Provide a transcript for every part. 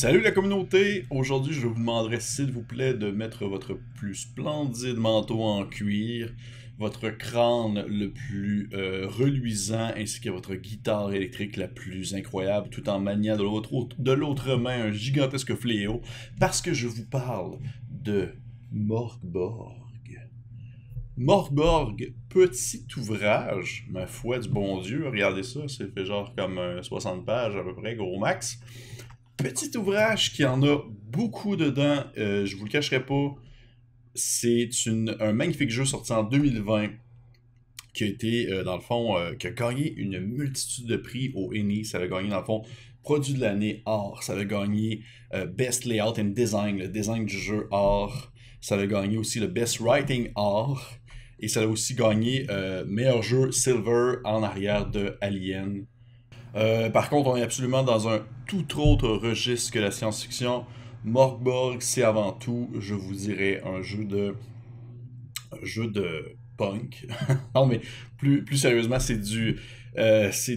Salut la communauté! Aujourd'hui, je vous demanderai s'il vous plaît de mettre votre plus splendide manteau en cuir, votre crâne le plus reluisant, ainsi que votre guitare électrique la plus incroyable, tout en maniant de l'autre main un gigantesque fléau, parce que je vous parle de Morgborg. Morgborg, petit ouvrage, ma foi du bon Dieu, regardez ça, c'est fait genre comme 60 pages à peu près, gros max. Petit ouvrage qui en a beaucoup dedans, je vous le cacherai pas. Un magnifique jeu sorti en 2020 qui a été, dans le fond, qui a gagné une multitude de prix au ENnie. Ça a gagné, dans le fond, Produit de l'année Art. Ça a gagné Best Layout and Design, le design du jeu Art. Ça a gagné aussi le Best Writing Art. Et ça a aussi gagné meilleur jeu Silver en arrière de Alien. Par contre, on est absolument dans un tout autre registre que la science-fiction. Morgborg, c'est avant tout, je vous dirais, un jeu de punk. Non, mais plus sérieusement, c'est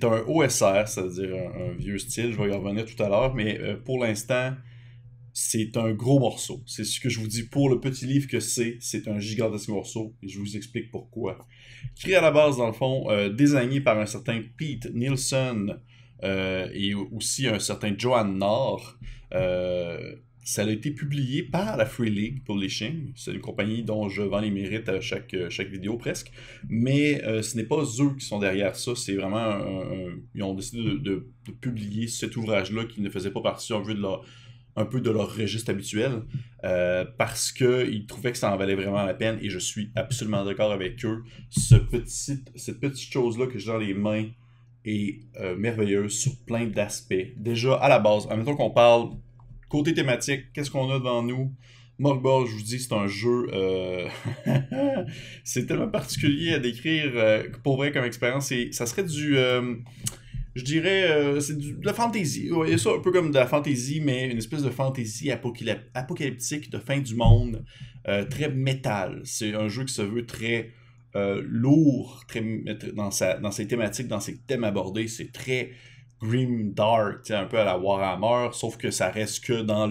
un OSR, c'est-à-dire un vieux style. Je vais y revenir tout à l'heure, mais pour l'instant, c'est un gros morceau. C'est ce que je vous dis pour le petit livre que c'est un gigantesque morceau, et je vous explique pourquoi. Créé à la base, dans le fond, désigné par un certain Pete Nielsen et aussi un certain Johan Nord. Ça a été publié par la Free League Publishing. C'est une compagnie dont je vends les mérites à chaque vidéo presque. Mais ce n'est pas eux qui sont derrière ça. C'est vraiment ils ont décidé de publier cet ouvrage-là qui ne faisait pas partie un peu de leur registre habituel, parce qu'ils trouvaient que ça en valait vraiment la peine, et je suis absolument d'accord avec eux. Cette petite chose-là que j'ai dans les mains est merveilleuse sur plein d'aspects. Déjà, à la base, admettons qu'on parle côté thématique, qu'est-ce qu'on a devant nous? Morgborg, je vous dis, c'est un jeu... c'est tellement particulier à décrire pour vrai comme expérience. Ça serait je dirais, de la fantasy. Vous voyez ça un peu comme de la fantasy, mais une espèce de fantasy apocalyptique de fin du monde, très métal. C'est un jeu qui se veut très lourd, dans ses thématiques, dans ses thèmes abordés. C'est très grim dark, un peu à la Warhammer, sauf que ça reste que dans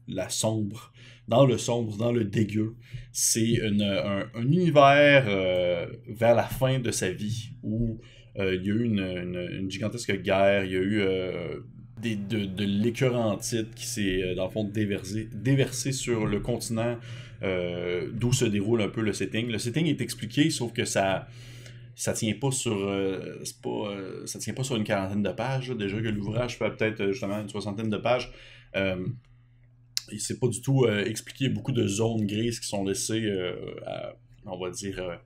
la sombre. Dans le sombre, dans le dégueu. C'est un univers vers la fin de sa vie où il y a eu une gigantesque guerre, il y a eu de l'écœurantite qui s'est, dans le fond, déversé sur le continent d'où se déroule un peu le setting. Le setting est expliqué, sauf que ça tient pas sur ça tient pas sur une quarantaine de pages. Là. Déjà que l'ouvrage fait peut-être justement une soixantaine de pages. Et c'est pas du tout expliqué. Beaucoup de zones grises qui sont laissées on va dire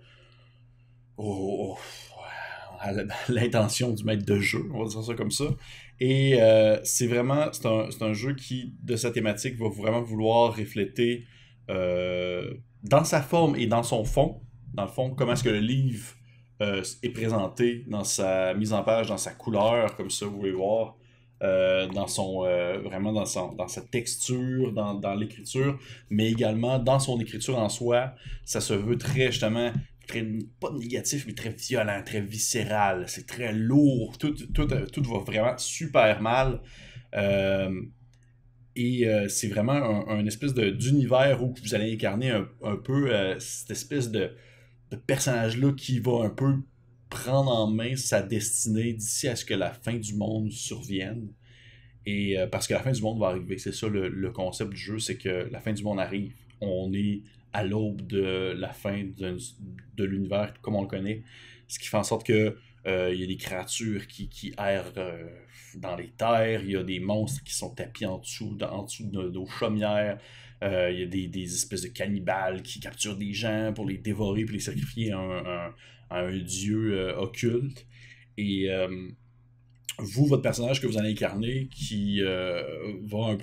au, à l'intention du maître de jeu, on va dire ça comme ça. Et c'est un jeu qui, de sa thématique, va vraiment vouloir refléter dans sa forme et dans son fond, dans le fond, comment est-ce que le livre est présenté dans sa mise en page, dans sa couleur, comme ça, vous pouvez voir. Vraiment dans sa texture, dans l'écriture, mais également dans son écriture en soi. Ça se veut très justement pas négatif, mais très violent, très viscéral. C'est très lourd. Tout va vraiment super mal. C'est vraiment un espèce d'univers où vous allez incarner un peu cette espèce de personnage-là qui va un peu prendre en main sa destinée d'ici à ce que la fin du monde survienne. Et parce que la fin du monde va arriver, c'est ça le concept du jeu, c'est que la fin du monde arrive. On est à l'aube de la fin de l'univers comme on le connaît, ce qui fait en sorte que il y a des créatures qui errent dans les terres, il y a des monstres qui sont tapis en dessous de nos chaumières, il y a des espèces de cannibales qui capturent des gens pour les dévorer puis les sacrifier à un dieu occulte. Et vous, votre personnage que vous allez incarner, qui va un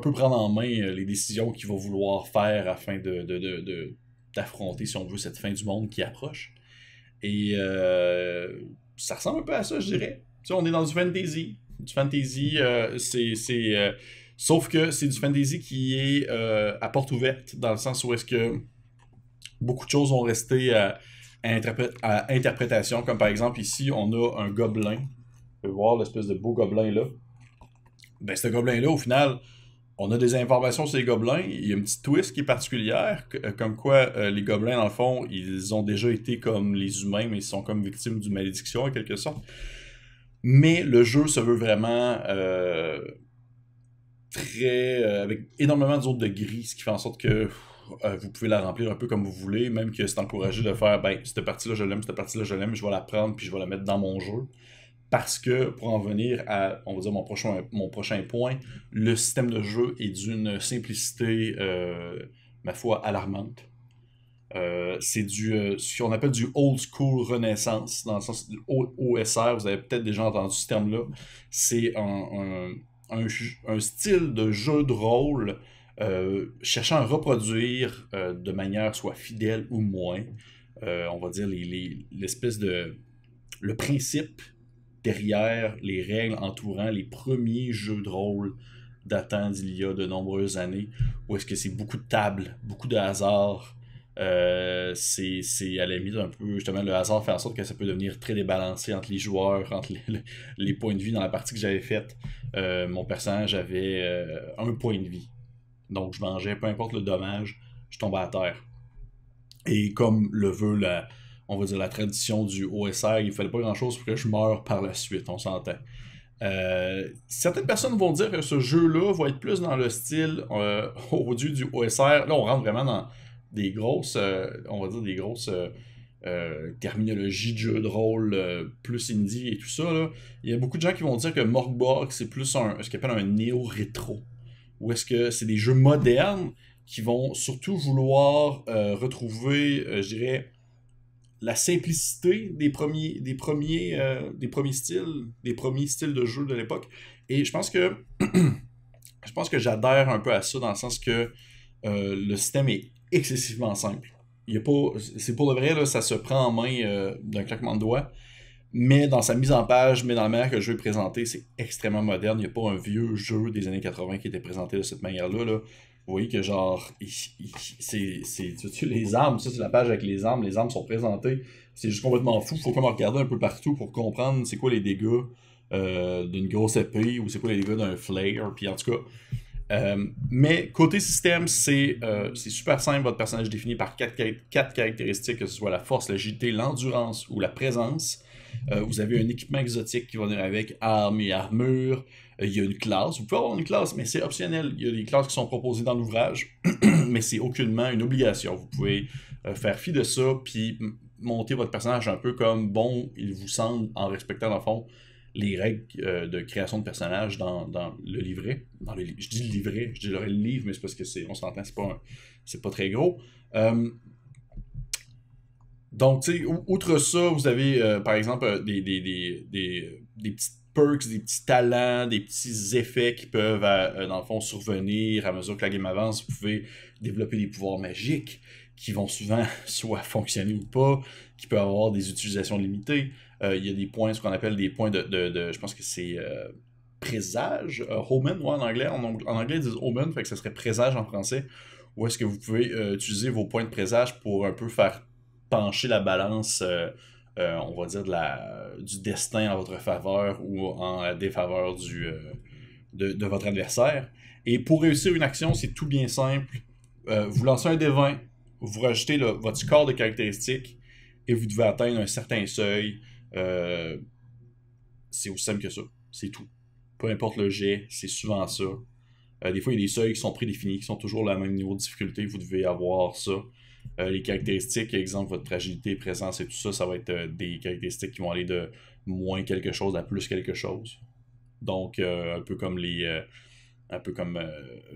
peu prendre en main les décisions qu'il va vouloir faire afin d'affronter, si on veut, cette fin du monde qui approche. Et ça ressemble un peu à ça, je dirais. Tu sais, on est dans du fantasy. Du fantasy, sauf que c'est du fantasy qui est à porte ouverte, dans le sens où est-ce que beaucoup de choses ont resté à interprétation, comme par exemple ici, on a un gobelin. Vous pouvez voir l'espèce de beau gobelin là. Ben, ce gobelin-là, au final, on a des informations sur les gobelins. Il y a une petite twist qui est particulière, comme quoi les gobelins, dans le fond, ils ont déjà été comme les humains, mais ils sont comme victimes d'une malédiction, en quelque sorte. Mais le jeu se veut vraiment très avec énormément de zones de gris, ce qui fait en sorte que vous pouvez la remplir un peu comme vous voulez, même que c'est encouragé de faire ben cette partie-là je l'aime, cette partie-là je l'aime, je vais la prendre puis je vais la mettre dans mon jeu. Parce que pour en venir à, on va dire, mon prochain point, le système de jeu est d'une simplicité, ma foi, alarmante. C'est ce qu'on appelle du old school renaissance, dans le sens du OSR, vous avez peut-être déjà entendu ce terme-là. C'est un style de jeu de rôle cherchant à reproduire de manière soit fidèle ou moins, on va dire, l'espèce de... le principe derrière les règles entourant les premiers jeux de rôle datant d'il y a de nombreuses années, où est-ce que c'est beaucoup de tables, beaucoup de hasard. C'est à la limite un peu, justement, le hasard fait en sorte que ça peut devenir très débalancé entre les joueurs, entre les points de vie. Dans la partie que j'avais faite, mon personnage avait un point de vie. Donc je mangeais, peu importe le dommage, je tombais à terre. Et comme le veut on va dire la tradition du OSR, il fallait pas grand chose pour que je meure par la suite, on s'entend. Certaines personnes vont dire que ce jeu-là va être plus dans le style au lieu du OSR. Là, on rentre vraiment dans des grosses, on va dire des grosses terminologies de jeu de rôle plus indie et tout ça. Là. Il y a beaucoup de gens qui vont dire que Morkborg, c'est plus ce qu'on appelle un néo-rétro. Ou est-ce que c'est des jeux modernes qui vont surtout vouloir retrouver, je dirais, la simplicité des premiers styles de jeu de l'époque. Et je pense que j'adhère un peu à ça dans le sens que le système est excessivement simple. Il y a pas, c'est pour le vrai, là, ça se prend en main d'un claquement de doigts. Mais dans sa mise en page, mais dans la manière que le jeu est présenté, c'est extrêmement moderne. Il n'y a pas un vieux jeu des années 80 qui était présenté de cette manière-là. Là. Vous voyez que genre, les armes, ça c'est la page avec les armes sont présentées. C'est juste complètement fou. Faut comme regarder un peu partout pour comprendre c'est quoi les dégâts d'une grosse épée ou c'est quoi les dégâts d'un flare. Puis en tout cas, mais côté système, c'est super simple. Votre personnage est défini par quatre caractéristiques, que ce soit la force, l'agilité, l'endurance ou la présence. Vous avez un équipement exotique qui va venir avec armes et armure. Il y a une classe. Vous pouvez avoir une classe, mais c'est optionnel. Il y a des classes qui sont proposées dans l'ouvrage, mais c'est aucunement une obligation. Vous pouvez faire fi de ça, puis monter votre personnage un peu comme bon il vous semble, en respectant, dans le fond, les règles de création de personnages dans le livret. Je dis le livret, je dis le livre, mais c'est parce que on s'entend, c'est pas très gros. Donc, tu sais, outre ça, vous avez, par exemple, des petites perks, des petits talents, des petits effets qui peuvent, dans le fond, survenir à mesure que la game avance. Vous pouvez développer des pouvoirs magiques qui vont souvent soit fonctionner ou pas, qui peuvent avoir des utilisations limitées. Il y a des points, ce qu'on appelle des points je pense que c'est présage, omen, ouais, en anglais. En anglais, ils disent omen, fait que ça serait présage en français. Où est-ce que vous pouvez utiliser vos points de présage pour un peu faire pencher la balance, on va dire, du destin en votre faveur ou en défaveur de votre adversaire. Et pour réussir une action, c'est tout bien simple. Vous lancez un D20, vous rajoutez votre score de caractéristiques et vous devez atteindre un certain seuil. C'est aussi simple que ça. C'est tout. Peu importe le jet, c'est souvent ça. Des fois, il y a des seuils qui sont prédéfinis, qui sont toujours le même niveau de difficulté. Vous devez avoir ça. Les caractéristiques, exemple, votre agilité, présence et tout ça, ça va être des caractéristiques qui vont aller de moins quelque chose à plus quelque chose. Donc, un peu comme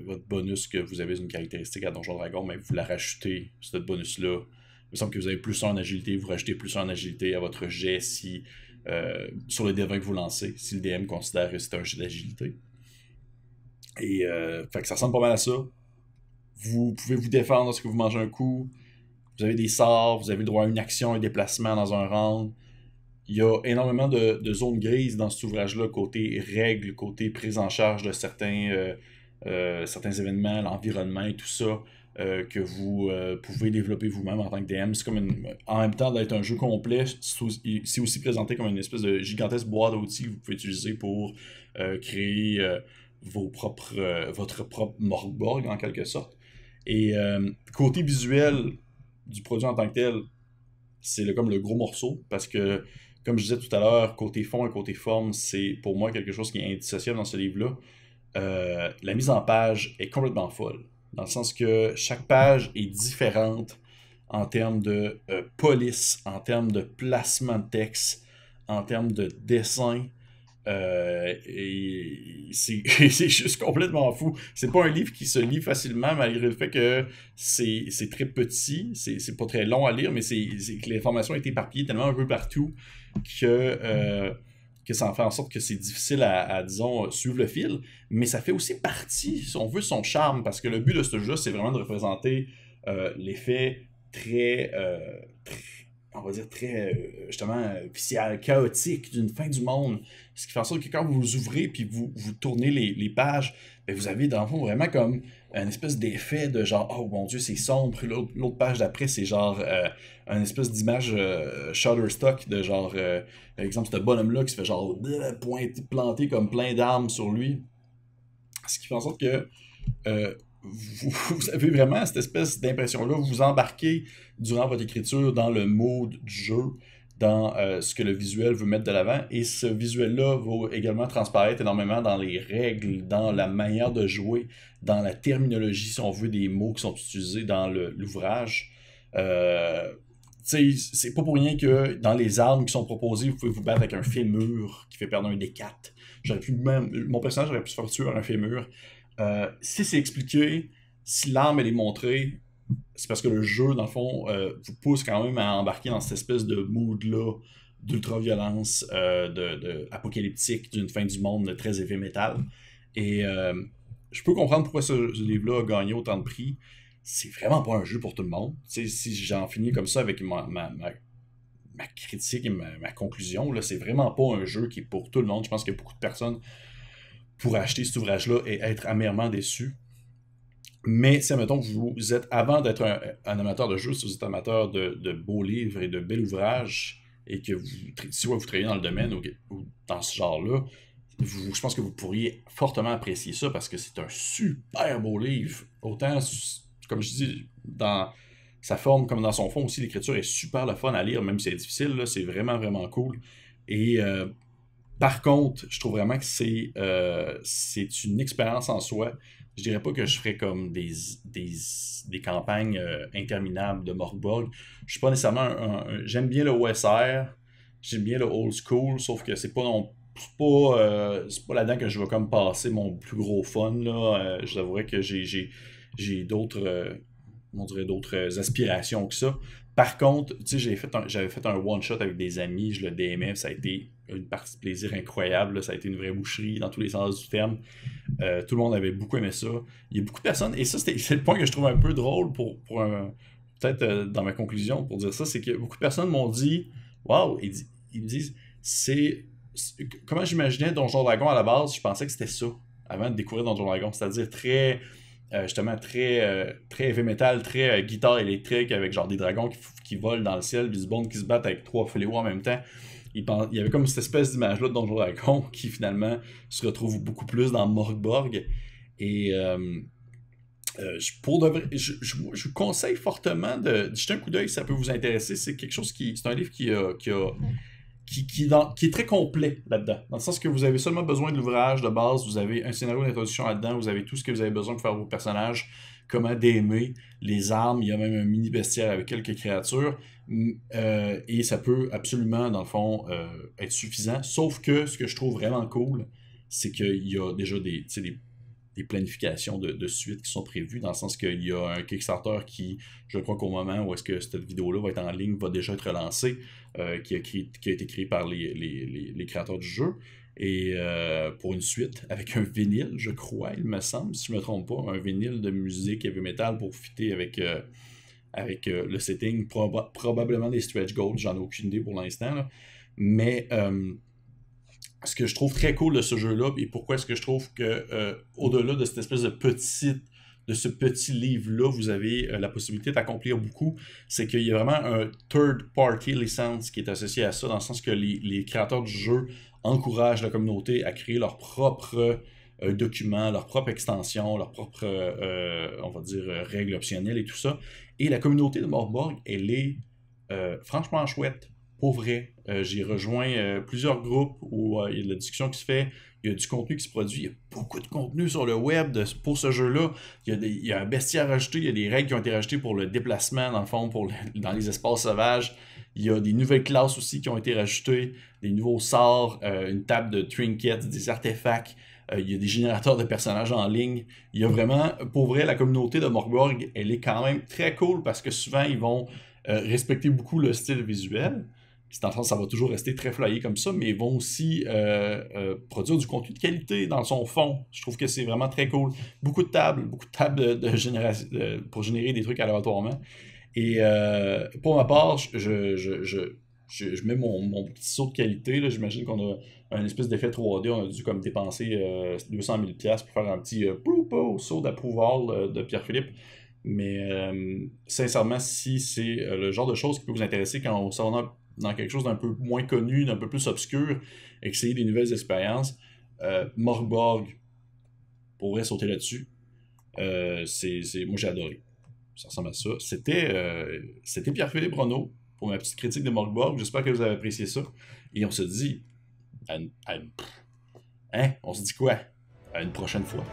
votre bonus que vous avez une caractéristique à Donjon Dragon, mais vous la rajoutez, cette bonus-là. Il me semble que vous avez plus 1 en agilité, vous rajoutez plus 1 en agilité à votre jet si, sur le D20 que vous lancez, si le DM considère que c'est un jet d'agilité. Et fait que ça ressemble pas mal à ça. Vous pouvez vous défendre lorsque vous mangez un coup. Vous avez des sorts, vous avez le droit à une action, un déplacement dans un round. Il y a énormément de zones grises dans cet ouvrage-là, côté règles, côté prise en charge de certains événements, l'environnement et tout ça, que vous pouvez développer vous-même en tant que DM. C'est comme en même temps d'être un jeu complet, c'est aussi présenté comme une espèce de gigantesque boîte d'outils que vous pouvez utiliser pour créer votre propre Morgborg en quelque sorte. Et côté visuel du produit en tant que tel, c'est comme le gros morceau parce que, comme je disais tout à l'heure, côté fond et côté forme, c'est pour moi quelque chose qui est indissociable dans ce livre-là. La mise en page est complètement folle, dans le sens que chaque page est différente en termes de police, en termes de placement de texte, en termes de dessin. Et c'est c'est juste complètement fou. C'est pas un livre qui se lit facilement, malgré le fait que c'est très petit, c'est pas très long à lire, mais c'est que l'information est éparpillée tellement un peu partout que ça en fait en sorte que c'est difficile disons, suivre le fil. Mais ça fait aussi partie, si on veut, son charme, parce que le but de ce jeu, c'est vraiment de représenter l'effet très, on va dire, très, justement, vicial, chaotique d'une fin du monde. Ce qui fait en sorte que quand vous ouvrez puis vous tournez les pages, ben vous avez dans le fond vraiment comme une espèce d'effet de genre, oh mon Dieu, c'est sombre. Puis l'autre page d'après, c'est genre une espèce d'image Shutterstock de genre, par exemple, ce bonhomme-là qui se fait genre planter comme plein d'armes sur lui. Ce qui fait en sorte que vous avez vraiment cette espèce d'impression-là, vous vous embarquez durant votre écriture dans le mode du jeu, dans ce que le visuel veut mettre de l'avant, et ce visuel-là va également transparaître énormément dans les règles, dans la manière de jouer, dans la terminologie, si on veut, des mots qui sont utilisés dans l'ouvrage. C'est pas pour rien que dans les armes qui sont proposées, vous pouvez vous battre avec un fémur qui fait perdre un D4. Mon personnage aurait pu se faire tuer par un fémur. Si c'est expliqué, si l'arme elle est montrée, c'est parce que le jeu, dans le fond, vous pousse quand même à embarquer dans cette espèce de mood-là d'ultra-violence, apocalyptique, d'une fin du monde très heavy metal. Et je peux comprendre pourquoi ce livre-là a gagné autant de prix. C'est vraiment pas un jeu pour tout le monde. T'sais, si j'en finis comme ça avec ma critique et ma conclusion, là, c'est vraiment pas un jeu qui est pour tout le monde. Je pense qu'il y a beaucoup de personnes pour acheter cet ouvrage-là et être amèrement déçu. Mais si, admettons, vous êtes, avant d'être un amateur de jeux, si vous êtes amateur de beaux livres et de bel ouvrage, et que si vous travaillez dans le domaine ou dans ce genre-là, je pense que vous pourriez fortement apprécier ça parce que c'est un super beau livre. Autant, comme je dis, dans sa forme comme dans son fond aussi, l'écriture est super le fun à lire, même si c'est difficile, là, c'est vraiment, vraiment cool. Et par contre, je trouve vraiment que c'est une expérience en soi. Je dirais pas que je ferais comme des campagnes interminables de Morgborg. Je suis pas nécessairement j'aime bien le OSR, j'aime bien le old school, sauf que c'est pas là-dedans que je vais comme passer mon plus gros fun, là. Je t'avouerais que j'ai d'autres aspirations que ça. Par contre, tu sais, j'avais fait un one-shot avec des amis, je le DMF, ça a été une partie de plaisir incroyable, là, ça a été une vraie boucherie dans tous les sens du terme. Tout le monde avait beaucoup aimé ça. Il y a beaucoup de personnes, et ça, c'est le point que je trouve un peu drôle peut-être dans ma conclusion pour dire ça, c'est que beaucoup de personnes m'ont dit, waouh, ils me disent, comment j'imaginais Donjon Dragon à la base, je pensais que c'était ça, avant de découvrir Donjon Dragon, c'est-à-dire justement très heavy metal, très guitare électrique avec genre des dragons qui volent dans le ciel, puis du monde qui se battent avec trois fléaux en même temps. Il y avait comme cette espèce d'image-là de Donjon Dragon qui finalement se retrouve beaucoup plus dans Morgborg. Et pour de vrai, je vous conseille fortement de jeter un coup d'œil si ça peut vous intéresser. C'est un livre qui est très complet là-dedans. Dans le sens que vous avez seulement besoin de l'ouvrage de base, vous avez un scénario d'introduction là-dedans, vous avez tout ce que vous avez besoin pour faire vos personnages, comment déaimer, les armes, il y a même un mini bestiaire avec quelques créatures, et ça peut absolument, dans le fond, être suffisant. Sauf que ce que je trouve vraiment cool, c'est qu'il y a déjà des planifications de suite qui sont prévues, dans le sens qu'il y a un Kickstarter qui, je crois qu'au moment où est-ce que cette vidéo-là va être en ligne, va déjà être lancé, qui a été créé par les créateurs du jeu, et pour une suite, avec un vinyle, je crois, il me semble, si je ne me trompe pas, un vinyle de musique heavy metal pour fitter avec le setting, probablement des stretch goals, j'en ai aucune idée pour l'instant, là. Mais ce que je trouve très cool de ce jeu-là, et pourquoi est-ce que je trouve que au-delà de cette espèce de ce petit livre-là, vous avez la possibilité d'accomplir beaucoup, c'est qu'il y a vraiment un third-party license qui est associé à ça, dans le sens que les créateurs du jeu encouragent la communauté à créer leur propre documents, leur propre extension, leur propre, on va dire, règles optionnelles et tout ça. Et la communauté de Morborg, elle est franchement chouette. Pour vrai, j'ai rejoint plusieurs groupes où il y a de la discussion qui se fait, il y a du contenu qui se produit, il y a beaucoup de contenu sur le web pour ce jeu-là. Il y a un bestiaire rajouté, il y a des règles qui ont été rajoutées pour le déplacement, dans le fond, dans les espaces sauvages. Il y a des nouvelles classes aussi qui ont été rajoutées, des nouveaux sorts, une table de trinkets, des artefacts. Il y a des générateurs de personnages en ligne. Il y a vraiment, pour vrai, la communauté de Morborg, elle est quand même très cool parce que souvent, ils vont respecter beaucoup le style visuel. C'est en sens, ça va toujours rester très flyé comme ça, mais ils vont aussi produire du contenu de qualité dans son fond. Je trouve que c'est vraiment très cool. Beaucoup de tables pour générer des trucs aléatoirement. Et pour ma part, je mets mon petit saut de qualité. Là. J'imagine qu'on a un espèce d'effet 3D. On a dû comme dépenser 200 000 $ pour faire un petit saut d'approval de Pierre-Philippe. Mais sincèrement, si c'est le genre de choses qui peut vous intéresser quand on s'en va dans quelque chose d'un peu moins connu, d'un peu plus obscur, essayer des nouvelles expériences, Morborg pourrait sauter là-dessus. Moi, j'ai adoré. Ça ressemble à ça. C'était Pierre-Philippe Renaud pour ma petite critique de Morborg. J'espère que vous avez apprécié ça. Et on se dit... On se dit quoi? À une prochaine fois.